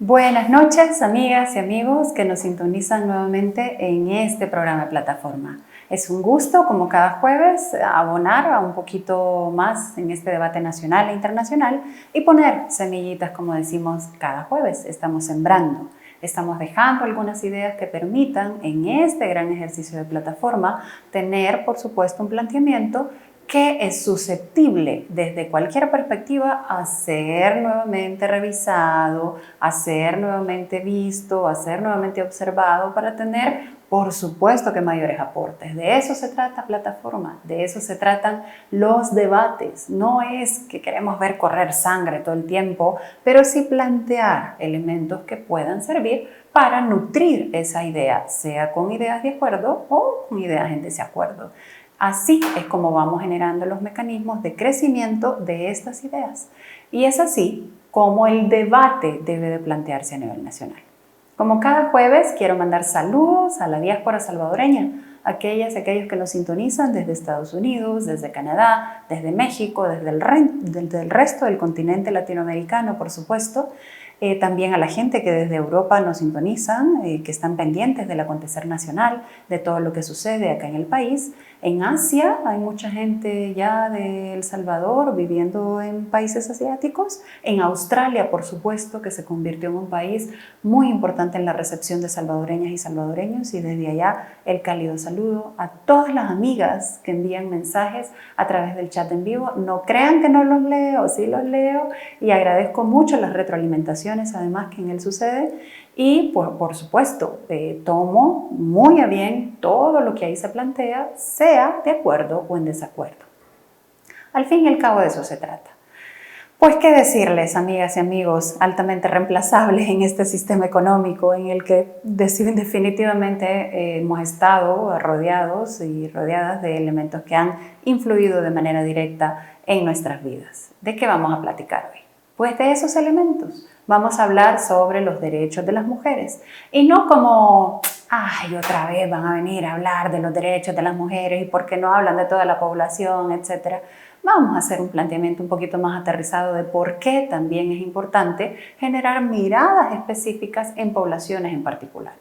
Buenas noches, amigas y amigos que nos sintonizan nuevamente en este programa de plataforma. Es un gusto, como cada jueves, abonar a un poquito más en este debate nacional e internacional y poner semillitas, como decimos cada jueves. Estamos sembrando, estamos dejando algunas ideas que permitan en este gran ejercicio de plataforma tener, por supuesto, un planteamiento que es susceptible desde cualquier perspectiva a ser nuevamente revisado, a ser nuevamente visto, a ser nuevamente observado para tener, por supuesto, que mayores aportes. De eso se trata plataforma, de eso se tratan los debates. No es que queremos ver correr sangre todo el tiempo, pero sí plantear elementos que puedan servir para nutrir esa idea, sea con ideas de acuerdo o con ideas en desacuerdo. Así es como vamos generando los mecanismos de crecimiento de estas ideas. Y es así como el debate debe de plantearse a nivel nacional. Como cada jueves, quiero mandar saludos a la diáspora salvadoreña, aquellos que nos sintonizan desde Estados Unidos, desde Canadá, desde México, desde el resto del continente latinoamericano, por supuesto. También a la gente que desde Europa nos sintonizan, que están pendientes del acontecer nacional, de todo lo que sucede acá en el país. En Asia hay mucha gente ya de El Salvador viviendo en países asiáticos. En Australia, por supuesto, que se convirtió en un país muy importante en la recepción de salvadoreñas y salvadoreños. Y desde allá el cálido saludo a todas las amigas que envían mensajes a través del chat en vivo. No crean que no los leo, sí los leo y agradezco mucho las retroalimentaciones además que en él sucede. Y por supuesto, tomo muy a bien todo lo que ahí se plantea, sea de acuerdo o en desacuerdo. Al fin y al cabo de eso se trata. Pues qué decirles, amigas y amigos, altamente reemplazables en este sistema económico en el que definitivamente hemos estado rodeados y rodeadas de elementos que han influido de manera directa en nuestras vidas. ¿De qué vamos a platicar hoy? Pues de esos elementos. Vamos a hablar sobre los derechos de las mujeres. Y no como, ay, otra vez van a venir a hablar de los derechos de las mujeres y por qué no hablan de toda la población, etcétera. Vamos a hacer un planteamiento un poquito más aterrizado de por qué también es importante generar miradas específicas en poblaciones en particular.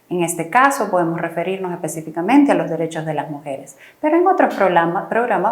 En este caso podemos referirnos específicamente a los derechos de las mujeres, pero en otros programas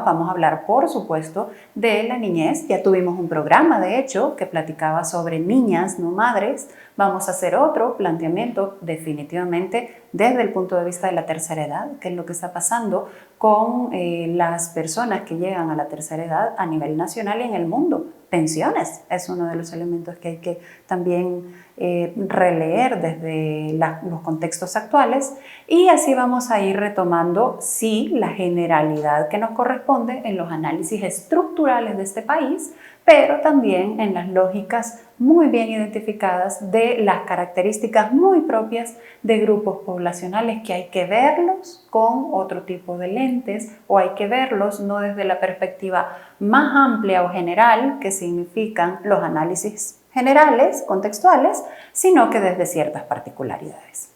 vamos a hablar, por supuesto, de la niñez. Ya tuvimos un programa, de hecho, que platicaba sobre niñas, no madres. Vamos a hacer otro planteamiento definitivamente desde el punto de vista de la tercera edad, que es lo que está pasando con las personas que llegan a la tercera edad a nivel nacional y en el mundo. Pensiones es uno de los elementos que hay que también releer desde los contextos actuales y así vamos a ir retomando, sí, la generalidad que nos corresponde en los análisis estructurales de este país, pero también en las lógicas muy bien identificadas de las características muy propias de grupos poblacionales que hay que verlos con otro tipo de lentes o hay que verlos no desde la perspectiva más amplia o general que significan los análisis generales, contextuales, sino que desde ciertas particularidades.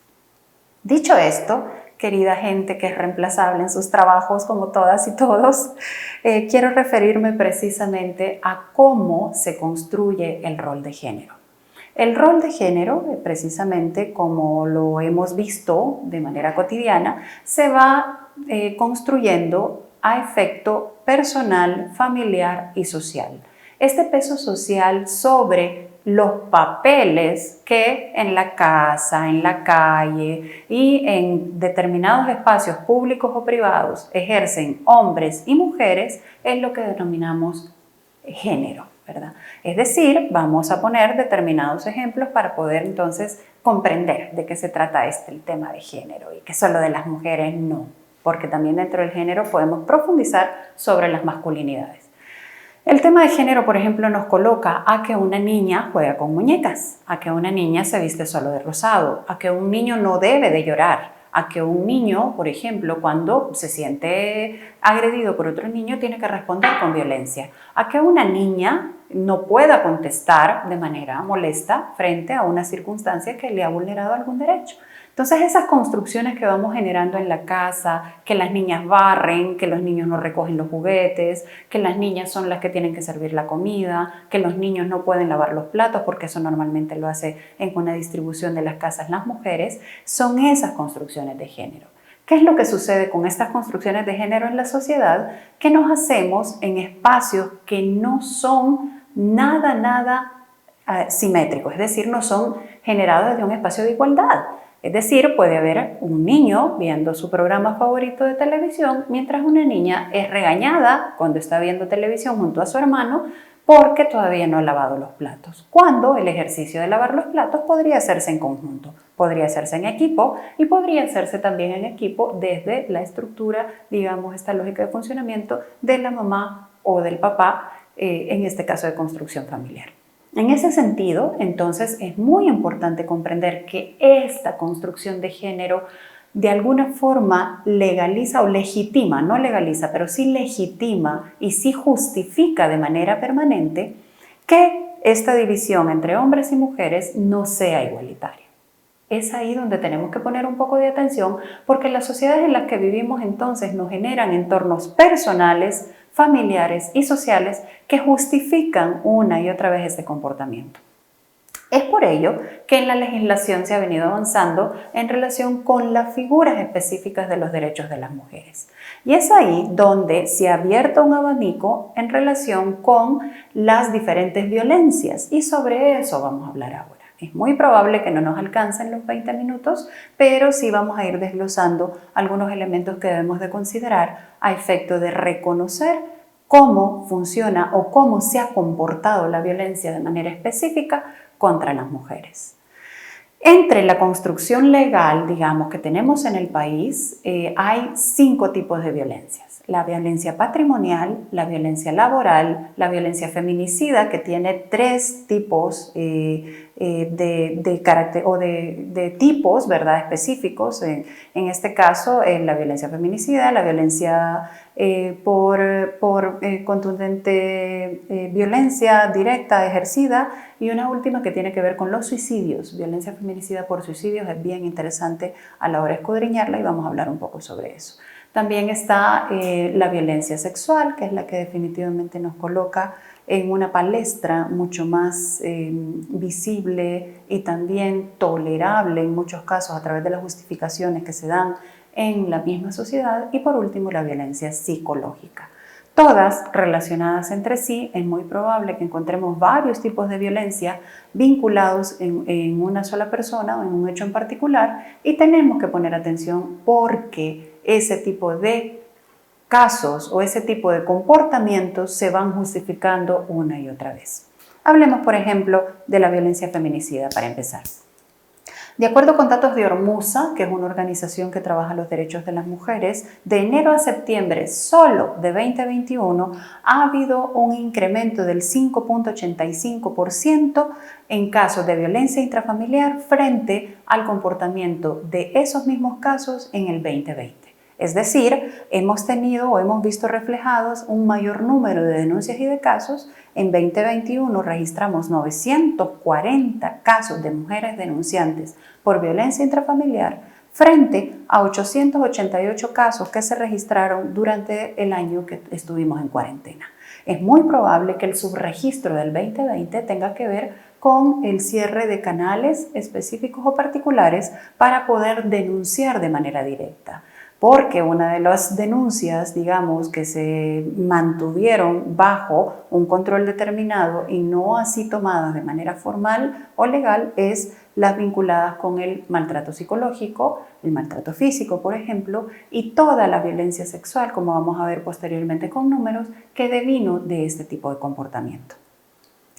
Dicho esto, querida gente que es reemplazable en sus trabajos como todas y todos, quiero referirme precisamente a cómo se construye el rol de género. El rol de género, precisamente como lo hemos visto de manera cotidiana, se va construyendo a efecto personal, familiar y social. Este peso social sobre los papeles que en la casa, en la calle y en determinados espacios públicos o privados ejercen hombres y mujeres es lo que denominamos género, ¿verdad? Es decir, vamos a poner determinados ejemplos para poder entonces comprender de qué se trata el tema de género y que solo de las mujeres no, porque también dentro del género podemos profundizar sobre las masculinidades. El tema de género, por ejemplo, nos coloca a que una niña juega con muñecas, a que una niña se viste solo de rosado, a que un niño no debe de llorar, a que un niño, por ejemplo, cuando se siente agredido por otro niño, tiene que responder con violencia, a que una niña no pueda contestar de manera molesta frente a una circunstancia que le ha vulnerado algún derecho. Entonces esas construcciones que vamos generando en la casa, que las niñas barren, que los niños no recogen los juguetes, que las niñas son las que tienen que servir la comida, que los niños no pueden lavar los platos porque eso normalmente lo hace en una distribución de las casas las mujeres, son esas construcciones de género. ¿Qué es lo que sucede con estas construcciones de género en la sociedad? Que nos hacemos en espacios que no son nada simétricos, es decir, no son generados desde un espacio de igualdad. Es decir, puede haber un niño viendo su programa favorito de televisión mientras una niña es regañada cuando está viendo televisión junto a su hermano porque todavía no ha lavado los platos, cuando el ejercicio de lavar los platos podría hacerse en conjunto, podría hacerse en equipo y podría hacerse también en equipo desde la estructura, digamos, esta lógica de funcionamiento de la mamá o del papá, en este caso de construcción familiar. En ese sentido, entonces, es muy importante comprender que esta construcción de género de alguna forma legaliza o legitima, no legaliza, pero sí legitima y sí justifica de manera permanente que esta división entre hombres y mujeres no sea igualitaria. Es ahí donde tenemos que poner un poco de atención porque las sociedades en las que vivimos entonces nos generan entornos personales, familiares y sociales que justifican una y otra vez este comportamiento. Es por ello que en la legislación se ha venido avanzando en relación con las figuras específicas de los derechos de las mujeres. Y es ahí donde se ha abierto un abanico en relación con las diferentes violencias y sobre eso vamos a hablar ahora. Es muy probable que no nos alcancen los 20 minutos, pero sí vamos a ir desglosando algunos elementos que debemos de considerar a efecto de reconocer cómo funciona o cómo se ha comportado la violencia de manera específica contra las mujeres. Entre la construcción legal, digamos, que tenemos en el país, hay 5 tipos de violencias. La violencia patrimonial, la violencia laboral, la violencia feminicida, que tiene 3 tipos de carácter o de tipos, ¿verdad?, específicos. En este caso, la violencia feminicida, la violencia por contundente violencia directa ejercida y una última que tiene que ver con los suicidios. Violencia feminicida por suicidios es bien interesante a la hora de escudriñarla y vamos a hablar un poco sobre eso. También está la violencia sexual, que es la que definitivamente nos coloca en una palestra mucho más visible y también tolerable en muchos casos a través de las justificaciones que se dan en la misma sociedad. Y por último, la violencia psicológica. Todas relacionadas entre sí, es muy probable que encontremos varios tipos de violencia vinculados en una sola persona o en un hecho en particular y tenemos que poner atención porque ese tipo de casos o ese tipo de comportamientos se van justificando una y otra vez. Hablemos, por ejemplo, de la violencia feminicida para empezar. De acuerdo con datos de Ormusa, que es una organización que trabaja los derechos de las mujeres, de enero a septiembre solo de 2021 ha habido un incremento del 5.85% en casos de violencia intrafamiliar frente al comportamiento de esos mismos casos en el 2020. Es decir, hemos tenido o hemos visto reflejados un mayor número de denuncias y de casos. En 2021 registramos 940 casos de mujeres denunciantes por violencia intrafamiliar frente a 888 casos que se registraron durante el año que estuvimos en cuarentena. Es muy probable que el subregistro del 2020 tenga que ver con el cierre de canales específicos o particulares para poder denunciar de manera directa. Porque una de las denuncias, digamos, que se mantuvieron bajo un control determinado y no así tomadas de manera formal o legal es las vinculadas con el maltrato psicológico, el maltrato físico, por ejemplo, y toda la violencia sexual, como vamos a ver posteriormente con números, que devino de este tipo de comportamiento.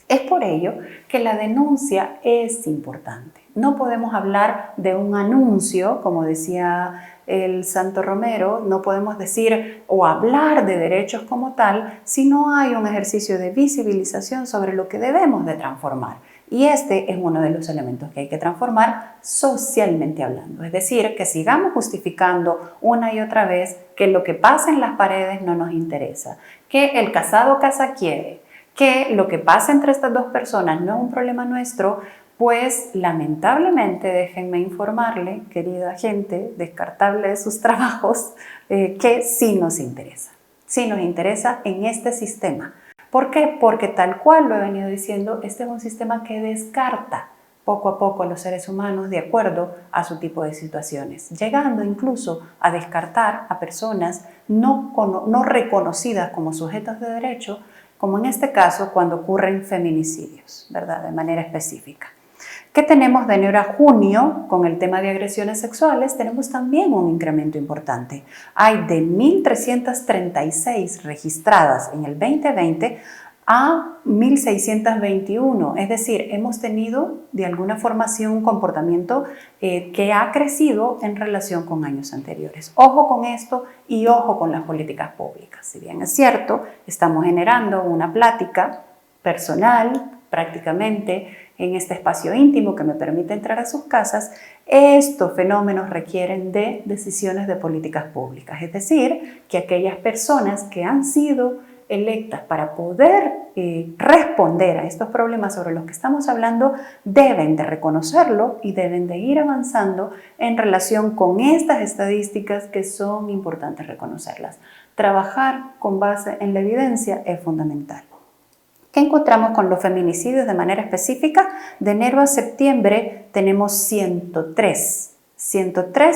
Es por ello que la denuncia es importante. No podemos hablar de un anuncio, como decía el Santo Romero, no podemos decir o hablar de derechos como tal si no hay un ejercicio de visibilización sobre lo que debemos de transformar. Y este es uno de los elementos que hay que transformar socialmente hablando. Es decir, que sigamos justificando una y otra vez que lo que pasa en las paredes no nos interesa, que el casado casa quiere, que lo que pasa entre estas dos personas no es un problema nuestro, pues lamentablemente déjenme informarle, querida gente descartable de sus trabajos, que sí nos interesa en este sistema. ¿Por qué? Porque tal cual lo he venido diciendo, este es un sistema que descarta poco a poco a los seres humanos de acuerdo a su tipo de situaciones, llegando incluso a descartar a personas no reconocidas como sujetos de derecho, como en este caso cuando ocurren feminicidios, ¿verdad? De manera específica. ¿Qué tenemos de enero a junio con el tema de agresiones sexuales? Tenemos también un incremento importante. Hay de 1.336 registradas en el 2020 a 1.621, es decir, hemos tenido de alguna forma un comportamiento que ha crecido en relación con años anteriores. Ojo con esto y ojo con las políticas públicas. Si bien es cierto, estamos generando una plática personal prácticamente en este espacio íntimo que me permite entrar a sus casas, estos fenómenos requieren de decisiones de políticas públicas, es decir, que aquellas personas que han sido electas para poder responder a estos problemas sobre los que estamos hablando deben de reconocerlo y deben de ir avanzando en relación con estas estadísticas que son importantes reconocerlas. Trabajar con base en la evidencia es fundamental. ¿Qué encontramos con los feminicidios de manera específica? De enero a septiembre tenemos 103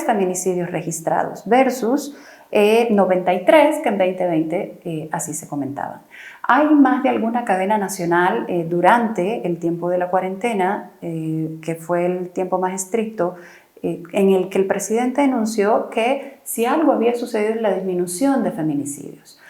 feminicidios registrados versus 93 que en 2020 así se comentaban. Hay más de alguna cadena nacional durante el tiempo de la cuarentena, que fue el tiempo más estricto, en el que el presidente denunció que si algo había sucedido es la disminución de feminicidios.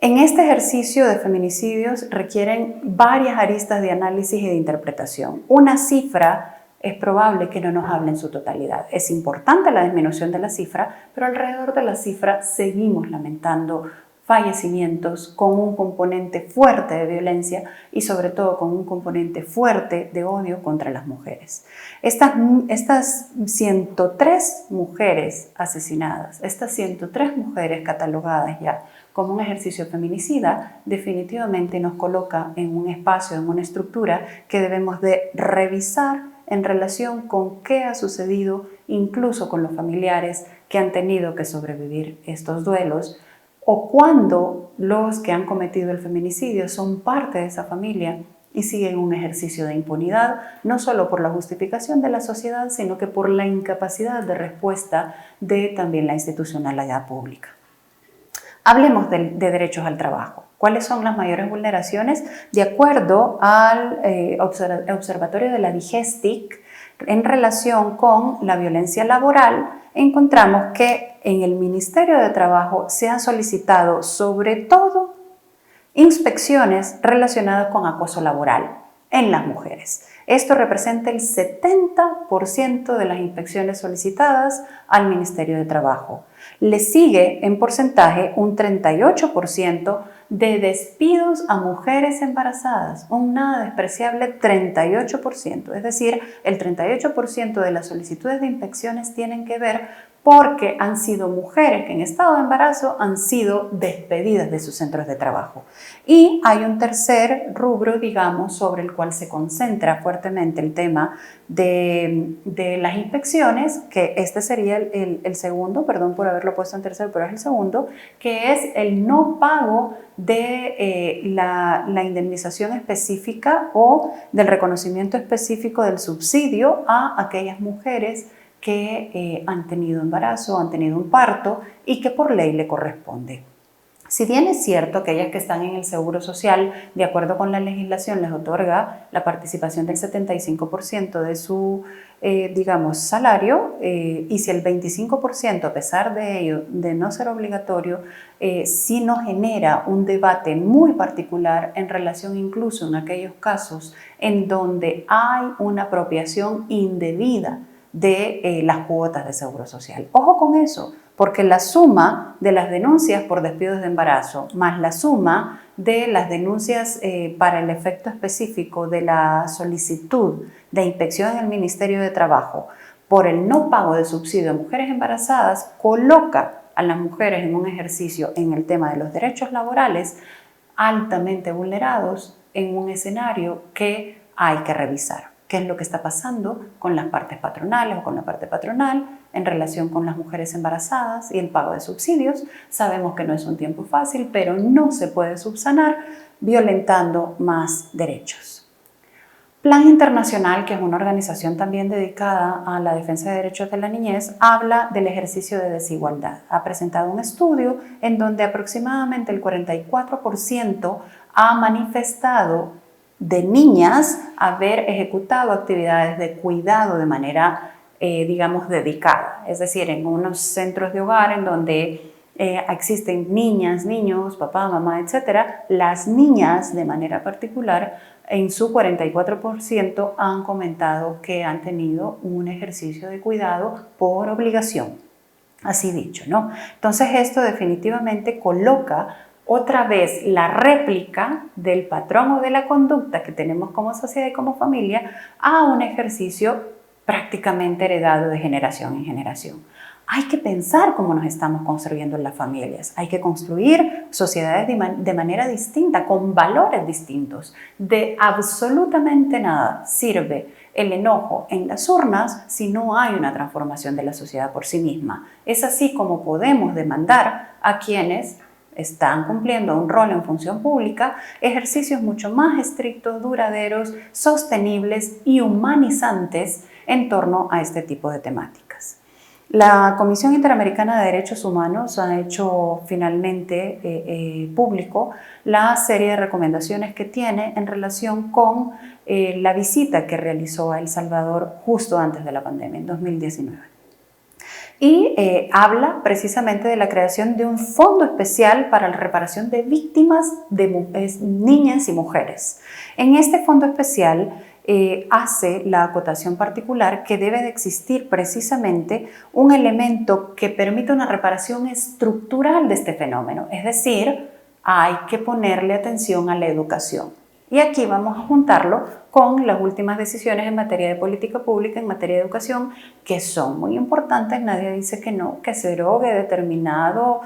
En este ejercicio de feminicidios requieren varias aristas de análisis y de interpretación. Una cifra es probable que no nos hable en su totalidad. Es importante la disminución de la cifra, pero alrededor de la cifra seguimos lamentando fallecimientos con un componente fuerte de violencia y sobre todo con un componente fuerte de odio contra las mujeres. Estas 103 mujeres asesinadas, estas 103 mujeres catalogadas ya como un ejercicio feminicida, definitivamente nos coloca en un espacio, en una estructura que debemos de revisar en relación con qué ha sucedido, incluso con los familiares que han tenido que sobrevivir estos duelos, o cuando los que han cometido el feminicidio son parte de esa familia y siguen un ejercicio de impunidad, no solo por la justificación de la sociedad, sino que por la incapacidad de respuesta de también la institucionalidad pública. Hablemos de derechos al trabajo. ¿Cuáles son las mayores vulneraciones? De acuerdo al Observatorio de la DIGESTIC, en relación con la violencia laboral, encontramos que en el Ministerio de Trabajo se han solicitado sobre todo inspecciones relacionadas con acoso laboral en las mujeres. Esto representa el 70% de las inspecciones solicitadas al Ministerio de Trabajo. Le sigue en porcentaje un 38% de despidos a mujeres embarazadas, un nada despreciable 38%. Es decir, el 38% de las solicitudes de inspecciones tienen que ver porque han sido mujeres que en estado de embarazo han sido despedidas de sus centros de trabajo. Y hay un tercer rubro, digamos, sobre el cual se concentra fuertemente el tema de las inspecciones, que este sería el segundo, perdón por haberlo puesto en tercero, pero es el segundo, que es el no pago de la indemnización específica o del reconocimiento específico del subsidio a aquellas mujeres que han tenido embarazo, han tenido un parto y que por ley le corresponde. Si bien es cierto, aquellas que están en el Seguro Social, de acuerdo con la legislación, les otorga la participación del 75% de su, salario, y si el 25%, a pesar de ello, de no ser obligatorio, sí nos genera un debate muy particular en relación incluso en aquellos casos en donde hay una apropiación indebida de las cuotas de Seguro Social. Ojo con eso, porque la suma de las denuncias por despidos de embarazo más la suma de las denuncias para el efecto específico de la solicitud de inspección en el Ministerio de Trabajo por el no pago de subsidio a mujeres embarazadas coloca a las mujeres en un ejercicio en el tema de los derechos laborales altamente vulnerados en un escenario que hay que revisar. qué es lo que está pasando con las partes patronales o con la parte patronal en relación con las mujeres embarazadas y el pago de subsidios. Sabemos que no es un tiempo fácil, pero no se puede subsanar violentando más derechos. Plan Internacional, que es una organización también dedicada a la defensa de derechos de la niñez, habla del ejercicio de desigualdad. Ha presentado un estudio en donde aproximadamente el 44% ha manifestado de niñas haber ejecutado actividades de cuidado de manera, digamos, dedicada. Es decir, en unos centros de hogar en donde existen niñas, niños, papá, mamá, etcétera, las niñas de manera particular en su 44% han comentado que han tenido un ejercicio de cuidado por obligación, así dicho, ¿no? Entonces esto definitivamente coloca otra vez la réplica del patrón o de la conducta que tenemos como sociedad y como familia a un ejercicio prácticamente heredado de generación en generación. Hay que pensar cómo nos estamos construyendo en las familias. Hay que construir sociedades de manera distinta, con valores distintos. De absolutamente nada sirve el enojo en las urnas si no hay una transformación de la sociedad por sí misma. Es así como podemos demandar a quienes están cumpliendo un rol en función pública, ejercicios mucho más estrictos, duraderos, sostenibles y humanizantes en torno a este tipo de temáticas. La Comisión Interamericana de Derechos Humanos ha hecho finalmente público la serie de recomendaciones que tiene en relación con la visita que realizó a El Salvador justo antes de la pandemia, en 2019. Y habla precisamente de la creación de un fondo especial para la reparación de víctimas de niñas y mujeres. En este fondo especial hace la acotación particular que debe de existir precisamente un elemento que permita una reparación estructural de este fenómeno, es decir, hay que ponerle atención a la educación. Y aquí vamos a juntarlo con las últimas decisiones en materia de política pública, en materia de educación, que son muy importantes. Nadie dice que no, que se erogue determinado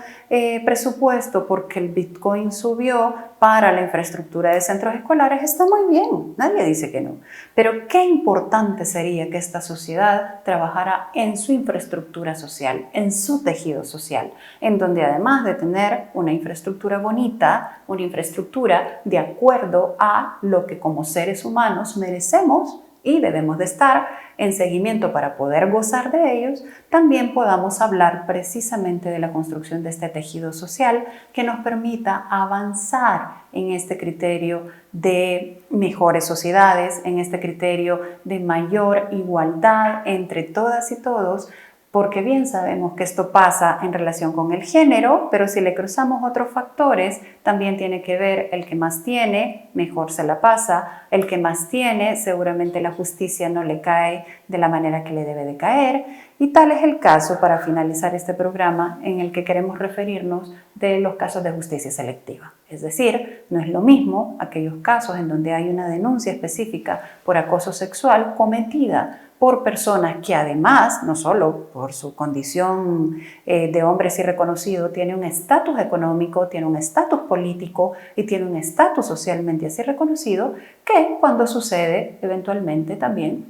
presupuesto porque el Bitcoin subió para la infraestructura de centros escolares. Está muy bien, nadie dice que no. Pero qué importante sería que esta sociedad trabajara en su infraestructura social, en su tejido social, en donde además de tener una infraestructura bonita, una infraestructura de acuerdo a lo que como seres humanos merecemos y debemos de estar en seguimiento para poder gozar de ellos, también podamos hablar precisamente de la construcción de este tejido social que nos permita avanzar en este criterio de mejores sociedades, en este criterio de mayor igualdad entre todas y todos, porque bien sabemos que esto pasa en relación con el género, pero si le cruzamos otros factores, también tiene que ver el que más tiene, mejor se la pasa, el que más tiene, seguramente la justicia no le cae de la manera que le debe de caer, y tal es el caso, para finalizar este programa, en el que queremos referirnos de los casos de justicia selectiva. Es decir, no es lo mismo aquellos casos en donde hay una denuncia específica por acoso sexual cometida por personas que además, no solo por su condición de hombre así reconocido, tiene un estatus económico, tiene un estatus político y tiene un estatus socialmente así reconocido, que cuando sucede eventualmente también,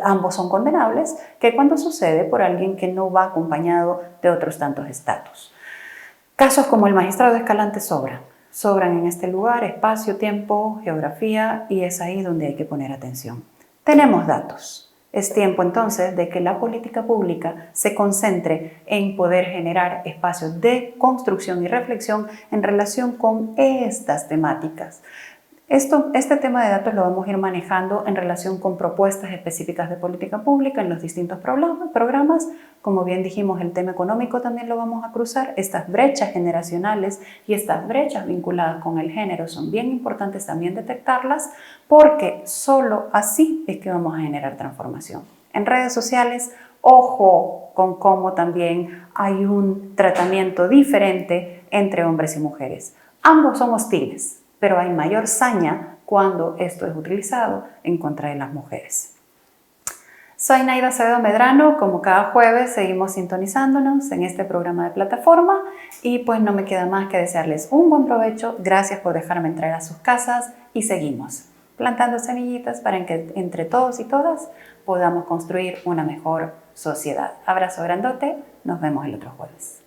ambos son condenables, que cuando sucede por alguien que no va acompañado de otros tantos estatus. Casos como el magistrado Escalante sobran en este lugar, espacio, tiempo, geografía, y es ahí donde hay que poner atención. Tenemos datos. Es tiempo entonces de que la política pública se concentre en poder generar espacios de construcción y reflexión en relación con estas temáticas. Este tema de datos lo vamos a ir manejando en relación con propuestas específicas de política pública en los distintos programas. Como bien dijimos, el tema económico también lo vamos a cruzar. Estas brechas generacionales y estas brechas vinculadas con el género son bien importantes también detectarlas, porque solo así es que vamos a generar transformación. En redes sociales, ojo con cómo también hay un tratamiento diferente entre hombres y mujeres. Ambos son hostiles, pero hay mayor saña cuando esto es utilizado en contra de las mujeres. Soy Naida Acevedo Medrano, como cada jueves seguimos sintonizándonos en este programa de plataforma y pues no me queda más que desearles un buen provecho. Gracias por dejarme entrar a sus casas y seguimos. plantando semillitas para que entre todos y todas podamos construir una mejor sociedad. Abrazo grandote, nos vemos el otro jueves.